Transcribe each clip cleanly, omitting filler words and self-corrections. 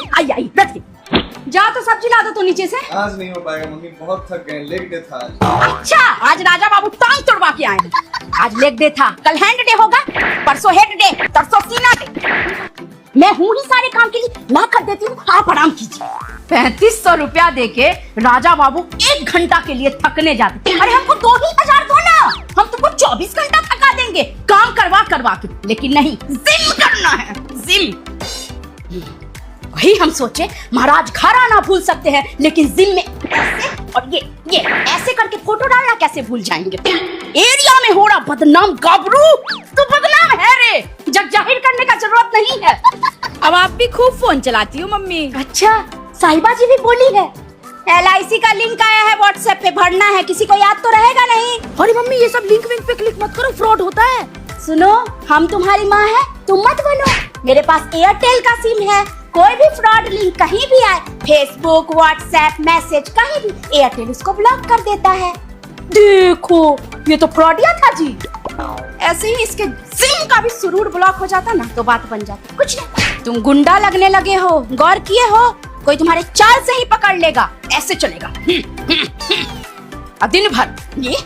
दे, आई आई बैठ के। जा तो सब्जी ला दो तो नीचे से। आज नहीं हो पाएगा मम्मी, बहुत थक गए, लेग डे था आज। अच्छा, आज राजा बाबू टांग तोड़वा के आए। आज लेग डे था, कल हैंड डे होगा, परसों हेड डे, तरसों सीना डे। मैं हूँ ही सारे काम के लिए, मैं कर देती हूँ, आप आराम कीजिए। 3500 रुपया देके राजा बाबू 1 घंटा के लिए थकने जाते। अरे हमको 2000 दो ना, हम तुमको 24 घंटा थका देंगे काम करवा करवा के। लेकिन नहीं, जिम करना है, जिम। वही हम सोचे महाराज घर आना भूल सकते हैं, लेकिन जिम में ऐसे और ये ऐसे करके फोटो डालना कैसे भूल जाएंगे। एरिया में हो रहा बदनाम गाबरू, तू बदनाम है रे, जग जाहिर करने का जरूरत नहीं है। अब आप भी खूब फोन चलाती हो मम्मी। अच्छा, साहिबा जी भी बोली है। LIC का लिंक आया है व्हाट्सएप पे, भरना है, किसी को याद तो रहेगा नहीं। अरे मम्मी ये सब लिंक विंक पे क्लिक मत करो, फ्रॉड होता है। सुनो, हम तुम्हारी माँ है, तुम मत बनो। मेरे पास एयरटेल का सिम है, कोई भी फ्रॉड लिंक कहीं भी आए, फेसबुक, व्हाट्सएप, मैसेज कहीं भी, एयरटेल उसको ब्लॉक कर देता है। देखो ये तो फ्रॉडिया था जी। ऐसे ही इसके सिम का भी सुरूर ब्लॉक हो जाता ना तो बात बन जाती। कुछ नहीं, तुम गुंडा लगने लगे हो, गौर किए हो? कोई तुम्हारे चाल से ही पकड़ लेगा, ऐसे चलेगा। दिन भर ये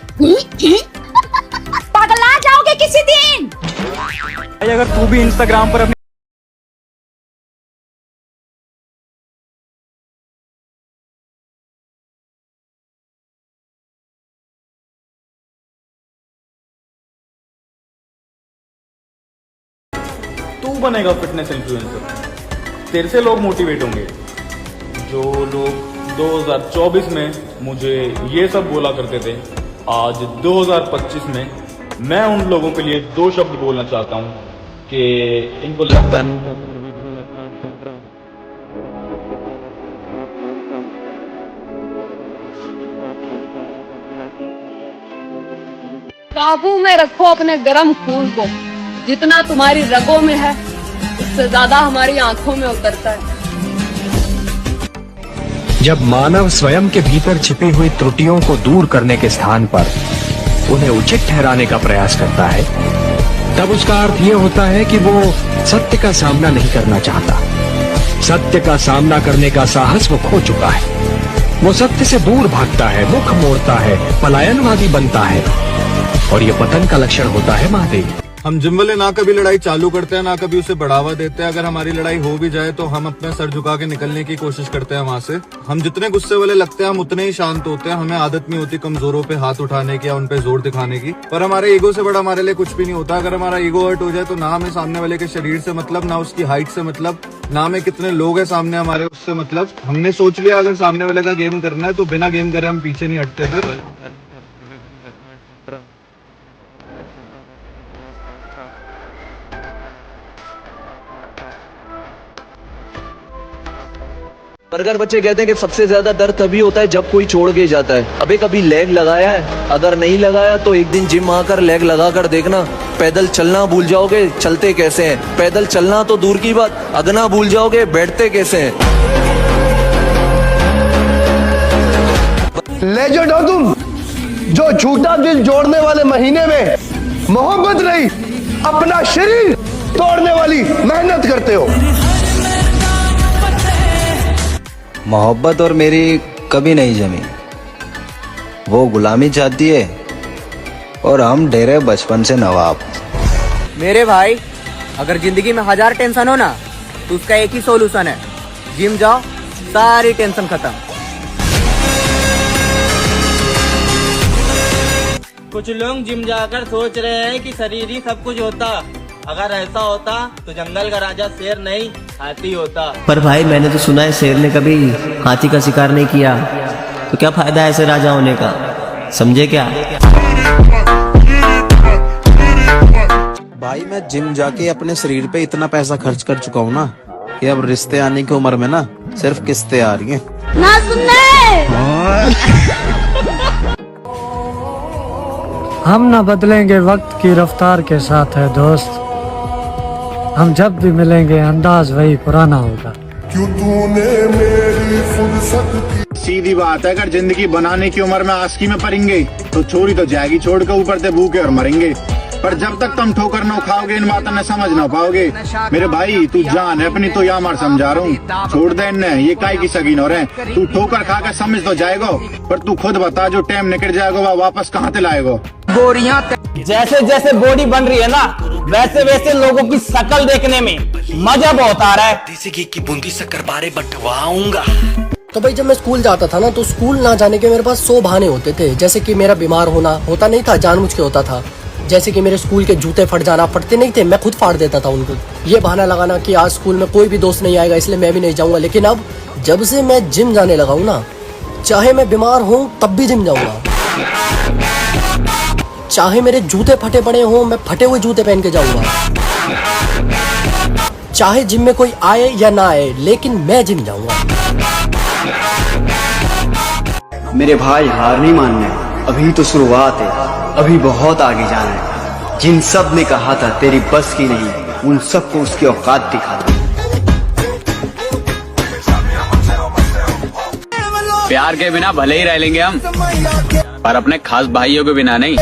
पगला जाओगे किसी दिन। अगर तू भी इंस्टाग्राम पर अपनी तू बनेगा फिटनेस इन्फ्लुएंसर, तेरे से लोग मोटिवेट होंगे। जो लोग 2024 में मुझे ये सब बोला करते थे, आज 2025 में मैं उन लोगों के लिए 2 शब्द बोलना चाहता हूँ कि इनको लगता है काबू में रखो अपने गर्म खून को, जितना तुम्हारी रगों में है उससे ज्यादा हमारी आंखों में उतरता है। जब मानव स्वयं के भीतर छिपी हुई त्रुटियों को दूर करने के स्थान पर उन्हें उचित ठहराने का प्रयास करता है, तब उसका अर्थ ये होता है कि वो सत्य का सामना नहीं करना चाहता। सत्य का सामना करने का साहस वो खो चुका है। वो सत्य से दूर भागता है, मुख मोड़ता है, पलायनवादी बनता है, और ये पतन का लक्षण होता है महादेव। हम जिम वाले ना कभी लड़ाई चालू करते हैं, ना कभी उसे बढ़ावा देते हैं। अगर हमारी लड़ाई हो भी जाए तो हम अपना सर झुका के निकलने की कोशिश करते हैं वहाँ से। हम जितने गुस्से वाले लगते हैं हम उतने ही शांत होते हैं। हमें आदत नहीं होती कमजोरों पे हाथ उठाने की या उन पे जोर दिखाने की। पर हमारे ईगो से बड़ा हमारे लिए कुछ भी नहीं होता। अगर हमारा ईगो हर्ट हो जाए तो ना हमें सामने वाले के शरीर से मतलब, ना उसकी हाइट से मतलब, ना हमें कितने लोग हैं सामने हमारे उससे मतलब। हमने सोच लिया अगर सामने वाले का गेम करना है तो बिना गेम करे हम पीछे नहीं हटते। फिर बर्गर बच्चे कहते हैं कि सबसे ज्यादा दर्द तभी होता है जब कोई छोड़ के जाता है। अबे कभी लेग लगाया है? अगर नहीं लगाया तो एक दिन जिम आकर लेग लगा कर देखना। पैदल चलना भूल जाओगे चलते कैसे हैं। पैदल चलना तो दूर की बात, अगना भूल जाओगे बैठते कैसे हैं। लेजेंड हो तुम, जो झूठा दिल जोड़ने वाले महीने में मोहब्बत नहीं अपना शरीर तोड़ने वाली मेहनत करते हो। मोहब्बत और मेरी कभी नहीं जमी। वो गुलामी चाहती है और हम डेरे बचपन से नवाब। मेरे भाई, अगर जिंदगी में 1000 टेंशन हो ना तो उसका एक ही सॉल्यूशन है, जिम जाओ, सारी टेंशन खत्म। कुछ लोग जिम जाकर सोच रहे हैं कि शरीर ही सब कुछ होता। अगर ऐसा होता तो जंगल का राजा शेर नहीं हाथी होता। पर भाई मैंने तो सुना है शेर ने कभी हाथी का शिकार नहीं किया, तो क्या फायदा है ऐसे राजा होने का, समझे क्या? भाई मैं जिम जाके अपने शरीर पे इतना पैसा खर्च कर चुका हूँ ना कि अब रिश्ते आने की उम्र में ना सिर्फ किस्तें आ रही हैं। ना सुनने हम न बदलेंगे वक्त की रफ्तार के साथ है दोस्त। हम जब भी मिलेंगे अंदाज वही पुराना होगा। क्यों तूने मेरी फुर्सत की। सीधी बात है, अगर जिंदगी बनाने की उम्र में आस्की में पड़ेंगे तो छोरी तो जाएगी छोड़ के, ऊपर से भूखे और मरेंगे। पर जब तक तुम ठोकर न खाओगे इन बातों में समझ ना पाओगे। मेरे भाई तू जान है अपनी तो या मार समझा रहा हूँ, छोड़ दे इन्हें, ये काय की सगीन हो रहे। तू ठोकर खा कर समझ तो जाएगा, पर तू खुद बता जो टाइम निकल जाएगा वह वापस कहाँ से लाएगा। बोरियां जैसे जैसे बॉडी बन रही है ना, वैसे वैसे लोगों की शक्ल देखने में मजा बहुत आ रहा है। देसी घी की बूंदी शक्कर बारे बंटवाऊंगा। तो भाई जब मैं स्कूल जाता था ना, तो स्कूल ना जाने के मेरे पास 100 बहाने होते थे। जैसे कि मेरा बीमार होना होता नहीं था, जानबूझ के होता था। जैसे कि मेरे स्कूल के जूते फट जाना, फटते नहीं थे, मैं खुद फाड़ देता था उनको। ये बहाना लगाना कि आज स्कूल में कोई भी दोस्त नहीं आएगा इसलिए मैं भी नहीं जाऊंगा। लेकिन अब जब से मैं जिम जाने लगा हूँ ना, चाहे मैं बीमार हूँ तब भी जिम जाऊंगा, चाहे मेरे जूते फटे पड़े हों मैं फटे हुए जूते पहन के जाऊंगा, चाहे जिम में कोई आए या ना आए, लेकिन मैं जिम जाऊंगा। मेरे भाई हार नहीं मानना है, अभी तो शुरुआत है, अभी बहुत आगे जाना है। जिन सब ने कहा था तेरी बस की नहीं, उन सबको उसकी औकात दिखा दो। प्यार के बिना भले ही रह लेंगे हम, पर अपने खास भाइयों के बिना नहीं।